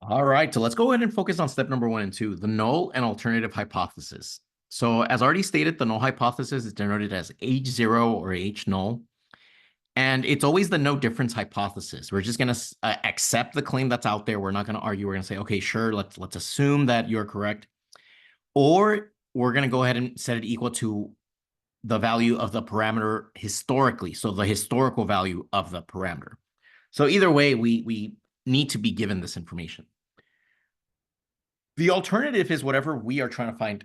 All right, so let's go ahead and focus on step number 1 and 2, the null and alternative hypothesis. So as already stated, the null hypothesis is denoted as H0 or H null. And it's always the no difference hypothesis. We're just going to accept the claim that's out there. We're not going to argue. We're going to say, okay, sure, let's assume that you're correct. Or we're going to go ahead and set it equal to the value of the parameter historically. So the historical value of the parameter. So either way, we need to be given this information. The alternative is whatever we are trying to find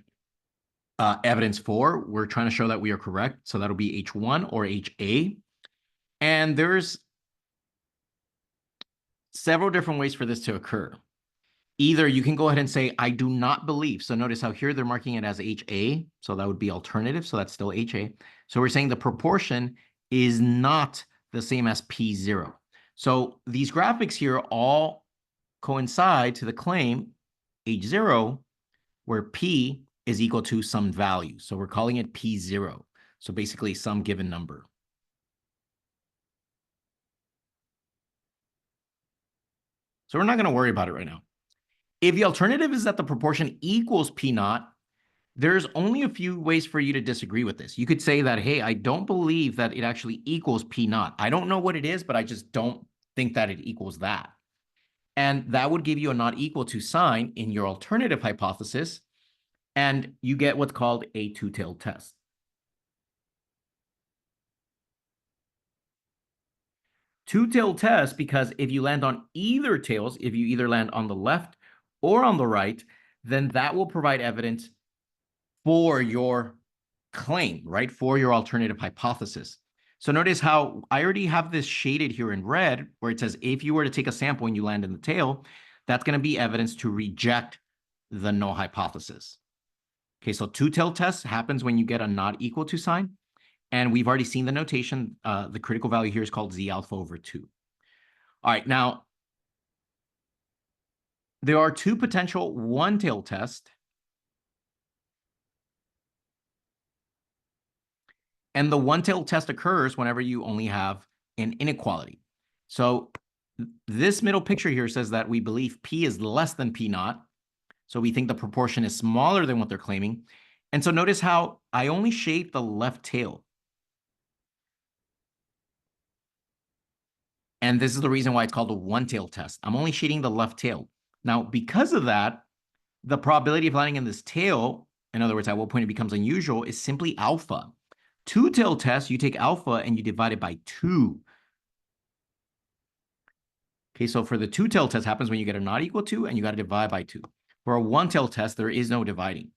evidence for. We're trying to show that we are correct. So that'll be H1 or HA. And there's several different ways for this to occur. Either you can go ahead and say, I do not believe. So notice how here they're marking it as HA. So that would be alternative. So that's still HA. So we're saying the proportion is not the same as P0. So these graphics here all coincide to the claim H0, where P is equal to some value. So we're calling it P0. So basically some given number. So we're not going to worry about it right now. If the alternative is that the proportion equals P naught, there's only a few ways for you to disagree with this. You could say that, hey, I don't believe that it actually equals P naught. I don't know what it is, but I just don't think that it equals that. And that would give you a not equal to sign in your alternative hypothesis, and you get what's called a two-tailed test. Two-tailed test because if you land on either tails, if you either land on the left or on the right, then that will provide evidence for your claim, right? For your alternative hypothesis. So notice how I already have this shaded here in red where it says if you were to take a sample and you land in the tail, that's going to be evidence to reject the null hypothesis. Okay, so two-tailed test happens when you get a not equal to sign. And we've already seen the notation. The critical value here is called Z alpha over 2. All right, now, there are two potential one-tailed tests. And the one-tailed test occurs whenever you only have an inequality. So this middle picture here says that we believe P is less than P naught. So we think the proportion is smaller than what they're claiming. And so notice how I only shade the left tail. And this is the reason why it's called a one-tailed test. I'm only shading the left tail. Now, because of that, the probability of landing in this tail, in other words, at what point it becomes unusual, is simply alpha. Two-tailed test, you take alpha and you divide it by 2. Okay, so for the two-tailed test happens when you get a not equal to and you got to divide by 2. For a one-tailed test, there is no dividing,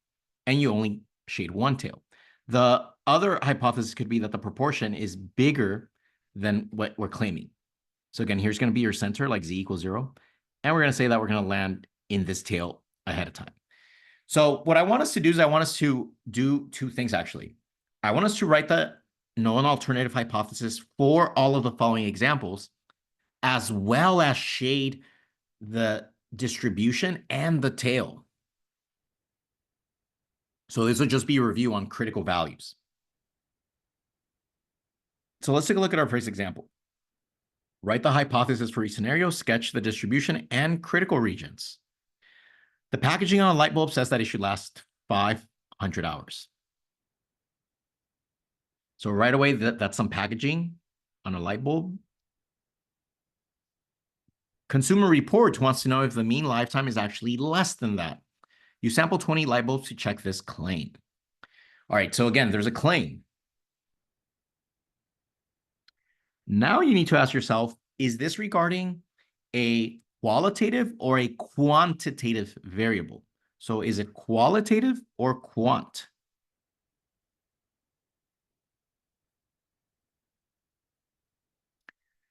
and you only shade one tail. The other hypothesis could be that the proportion is bigger than what we're claiming. So again, here's going to be your center, like Z equals 0. And we're going to say that we're going to land in this tail ahead of time. So what I want us to do is I want us to do two things, actually. I want us to write the null and alternative hypothesis for all of the following examples, as well as shade the distribution and the tail. So this will just be a review on critical values. So let's take a look at our first example. Write the hypothesis for each scenario, sketch the distribution and critical regions. The packaging on a light bulb says that it should last 500 hours. So right away, that's some packaging on a light bulb. Consumer Reports wants to know if the mean lifetime is actually less than that. You sample 20 light bulbs to check this claim. All right, so again, there's a claim. Now you need to ask yourself, is this regarding a qualitative or a quantitative variable? So is it qualitative or quant?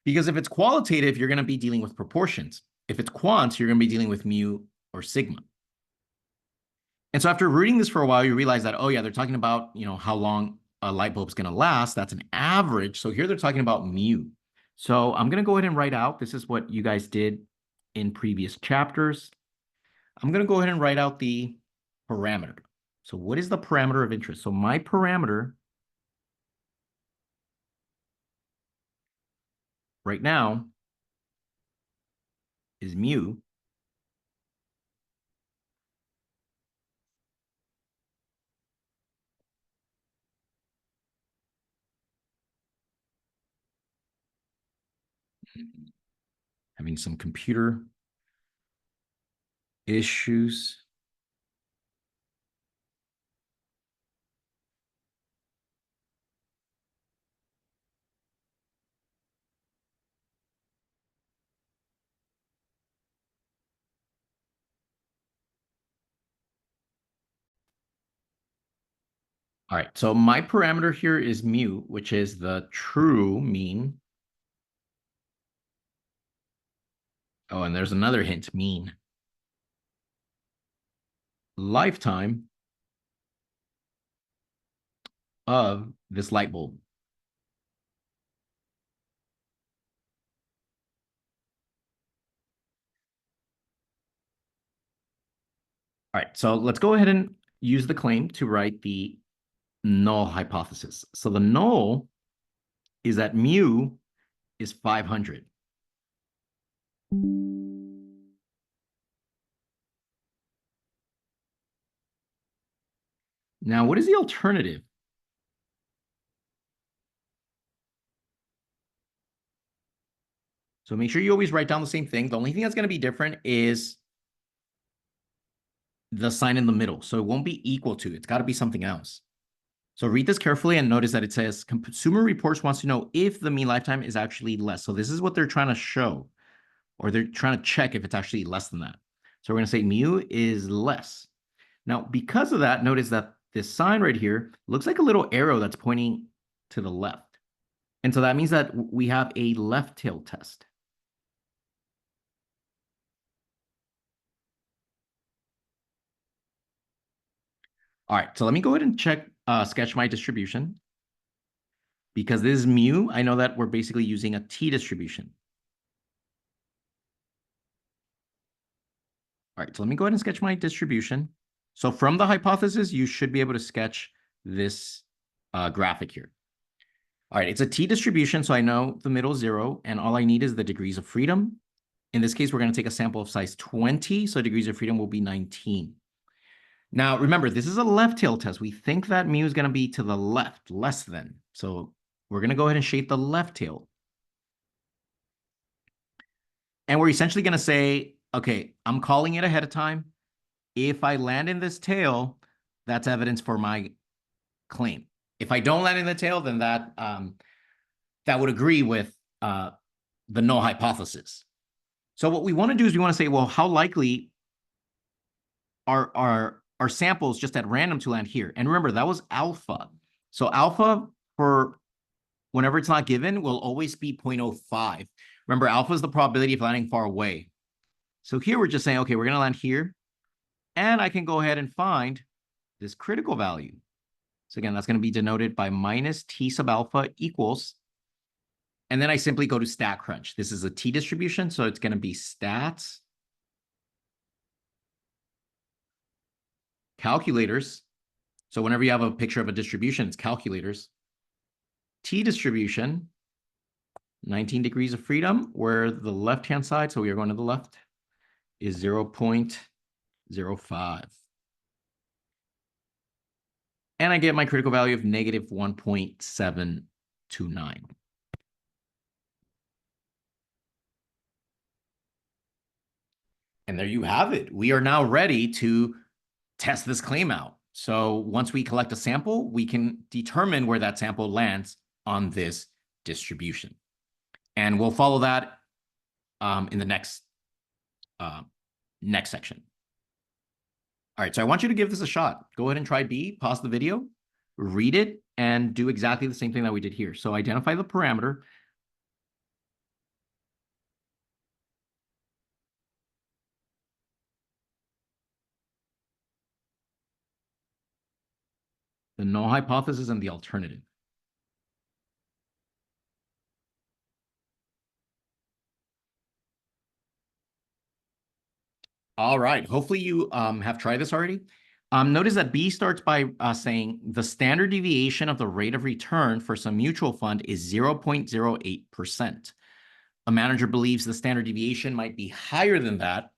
Because if it's qualitative, you're going to be dealing with proportions. If it's quant, you're going to be dealing with mu or sigma. And so after reading this for a while, you realize that, oh yeah, they're talking about, how long a light bulb is going to last. That's an average. So here they're talking about mu. So I'm going to go ahead and write out, this is what you guys did in previous chapters. I'm going to go ahead and write out the parameter. So what is the parameter of interest? So my parameter right now is mu. Having some computer issues. All right, so my parameter here is mu, which is the true mean. Oh, and there's another hint, mean. Lifetime of this light bulb. All right, so let's go ahead and use the claim to write the null hypothesis. So the null is that mu is 500. Now, what is the alternative? So make sure you always write down the same thing. The only thing that's going to be different is the sign in the middle. So it won't be equal to, it's got to be something else. So read this carefully and notice that it says Consumer Reports wants to know if the mean lifetime is actually less. So this is what they're trying to show, or they're trying to check if it's actually less than that. So we're going to say mu is less. Now, because of that, notice that this sign right here looks like a little arrow that's pointing to the left. And so that means that we have a left tail test. All right, so let me go ahead and sketch my distribution. Because this is mu, I know that we're basically using a t-distribution. All right, so let me go ahead and sketch my distribution. So from the hypothesis, you should be able to sketch this graphic here. All right, it's a t-distribution, so I know the middle is 0, and all I need is the degrees of freedom. In this case, we're going to take a sample of size 20, so degrees of freedom will be 19. Now, remember, this is a left tail test. We think that mu is going to be to the left, less than. So we're going to go ahead and shape the left tail. And we're essentially going to say, okay, I'm calling it ahead of time. If I land in this tail, that's evidence for my claim. If I don't land in the tail, then that would agree with the null hypothesis. So what we want to do is we want to say, well, how likely are samples just at random to land here? And remember, that was alpha. So alpha for whenever it's not given will always be 0.05. Remember, alpha is the probability of landing far away. So here we're just saying, okay, we're going to land here. And I can go ahead and find this critical value. So again, that's going to be denoted by minus t sub alpha equals. And then I simply go to StatCrunch. This is a t-distribution, so it's going to be stats, calculators. So whenever you have a picture of a distribution, it's calculators. T-distribution, 19 degrees of freedom, where the left-hand side, so we are going to the left, is 0.05. And I get my critical value of negative 1.729. And there you have it. We are now ready to test this claim out. So once we collect a sample, we can determine where that sample lands on this distribution. And we'll follow that in the next section. All right, so I want you to give this a shot. Go ahead and try B, pause the video, read it, and do exactly the same thing that we did here. So identify the parameter. The null hypothesis and the alternative. All right, hopefully you have tried this already. Notice that B starts by saying the standard deviation of the rate of return for some mutual fund is 0.08%. A manager believes the standard deviation might be higher than that.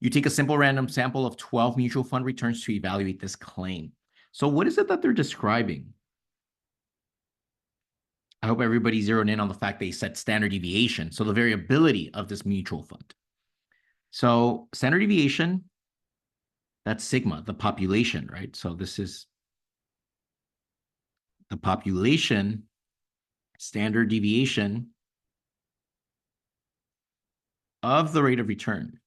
You take a simple random sample of 12 mutual fund returns to evaluate this claim. So what is it that they're describing? I hope everybody's zeroed in on the fact they set standard deviation, so the variability of this mutual fund. So standard deviation, that's sigma, the population, right? So this is the population standard deviation of the rate of return.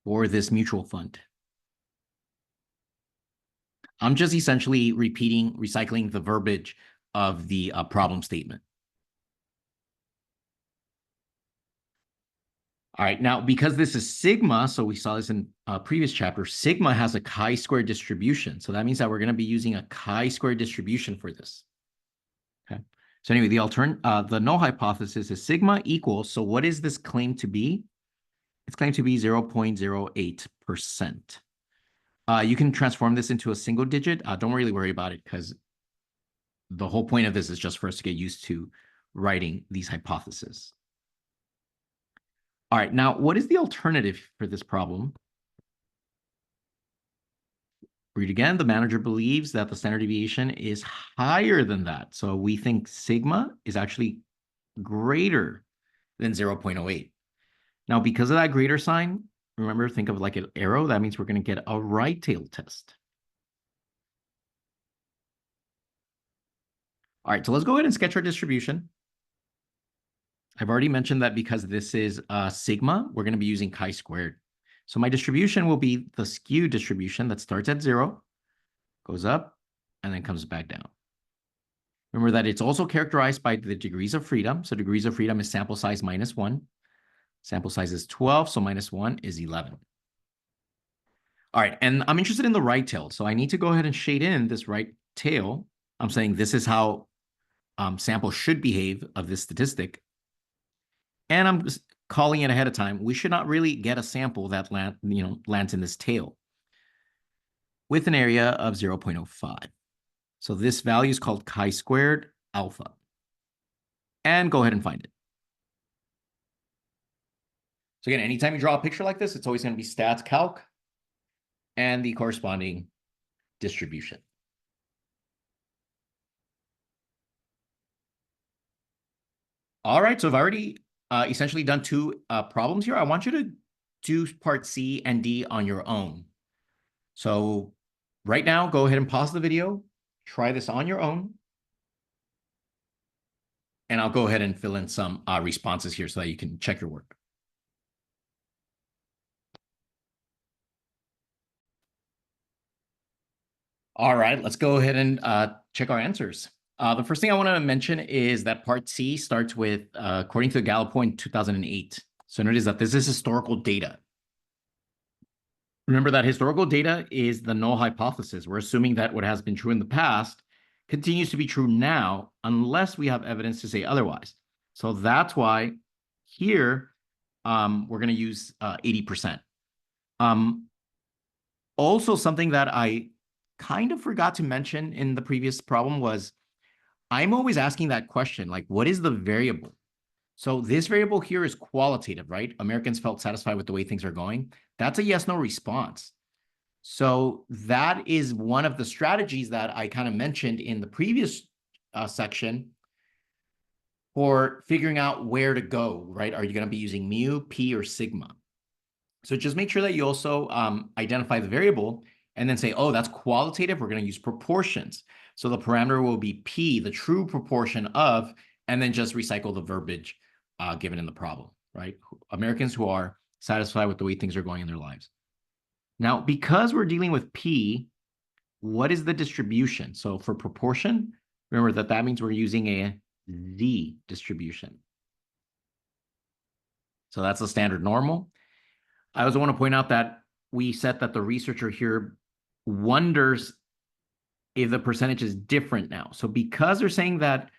For this mutual fund. I'm just essentially recycling the verbiage of the problem statement. All right, now because this is sigma, so we saw this in a previous chapter, sigma has a chi-square distribution. So that means that we're going to be using a chi-square distribution for this. Okay. So anyway, the null hypothesis is sigma equals, so what is this claimed to be? It's claimed to be 0.08%. You can transform this into a single digit. Don't really worry about it because the whole point of this is just for us to get used to writing these hypotheses. All right, now what is the alternative for this problem? Read again, the manager believes that the standard deviation is higher than that. So we think sigma is actually greater than 0.08. Now, because of that greater sign, remember, think of like an arrow. That means we're going to get a right tail test. All right, so let's go ahead and sketch our distribution. I've already mentioned that because this is sigma, we're going to be using chi-squared. So my distribution will be the skew distribution that starts at 0, goes up, and then comes back down. Remember that it's also characterized by the degrees of freedom. So degrees of freedom is sample size minus 1. Sample size is 12, so minus 1 is 11. All right, and I'm interested in the right tail. So I need to go ahead and shade in this right tail. I'm saying this is how sample should behave of this statistic. And I'm just calling it ahead of time. We should not really get a sample that lands in this tail with an area of 0.05. So this value is called chi-squared alpha. And go ahead and find it. So again, anytime you draw a picture like this, it's always going to be stats calc and the corresponding distribution. All right, so I've already essentially done two problems here. I want you to do part C and D on your own. So right now, go ahead and pause the video, try this on your own. And I'll go ahead and fill in some responses here so that you can check your work. All right, let's go ahead and check our answers. The first thing I want to mention is that part C starts with, according to the Gallup poll in 2008. So notice that this is historical data. Remember that historical data is the null hypothesis. We're assuming that what has been true in the past continues to be true now, unless we have evidence to say otherwise. So that's why here we're going to use 80%. Also, something that I kind of forgot to mention in the previous problem was I'm always asking that question, like, what is the variable? So this variable here is qualitative, right? Americans felt satisfied with the way things are going. That's a yes, no response. So that is one of the strategies that I kind of mentioned in the previous section for figuring out where to go, right? Are you going to be using mu, p, or sigma? So just make sure that you also identify the variable and then say, oh, that's qualitative. We're going to use proportions. So the parameter will be p, the true proportion of, and then just recycle the verbiage given in the problem, right? Americans who are satisfied with the way things are going in their lives. Now, because we're dealing with p, what is the distribution? So for proportion, remember that means we're using a z distribution. So that's the standard normal. I also want to point out that we said that the researcher here wonders if the percentage is different now. So because they're saying that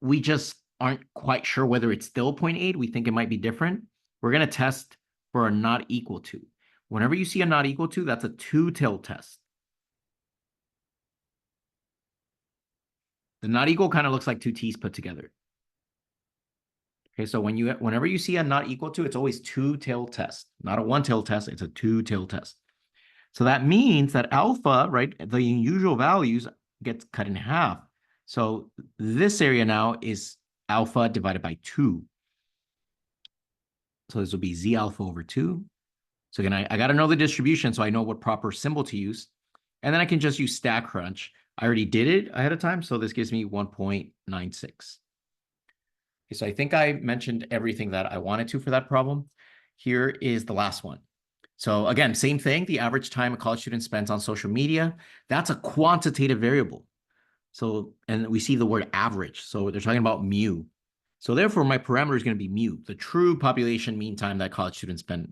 we just aren't quite sure whether it's still 0.8, we think it might be different, we're going to test for a not equal to. Whenever you see a not equal to, that's a two-tail test. The not equal kind of looks like two T's put together. Okay, so whenever you see a not equal to, it's always two-tail test, not a one-tail test, it's a two-tail test. So that means that alpha, right, the unusual values gets cut in half. So this area now is alpha divided by 2. So this will be Z alpha over 2. So again, I got to know the distribution so I know what proper symbol to use. And then I can just use stack crunch. I already did it ahead of time, so this gives me 1.96. Okay, so I think I mentioned everything that I wanted to for that problem. Here is the last one. So again, same thing, the average time a college student spends on social media. That's a quantitative variable. So, and we see the word average. So they're talking about mu. So therefore, my parameter is going to be mu, the true population mean time that college students spend,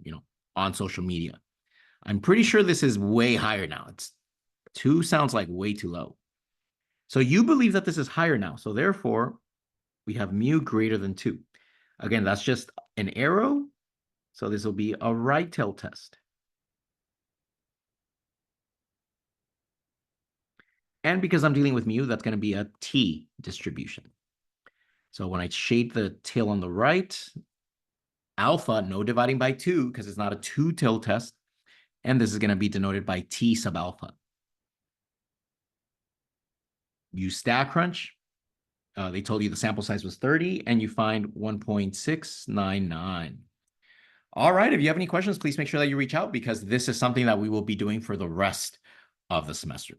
on social media. I'm pretty sure this is way higher now. It's 2 sounds like way too low. So you believe that this is higher now. So therefore, we have mu greater than 2. Again, that's just an arrow. So this will be a right tail test. And because I'm dealing with mu, that's going to be a t distribution. So when I shade the tail on the right, alpha, no dividing by 2, because it's not a 2-tail test. And this is going to be denoted by t sub alpha. Use stack crunch. They told you the sample size was 30, and you find 1.699. All right, if you have any questions, please make sure that you reach out because this is something that we will be doing for the rest of the semester.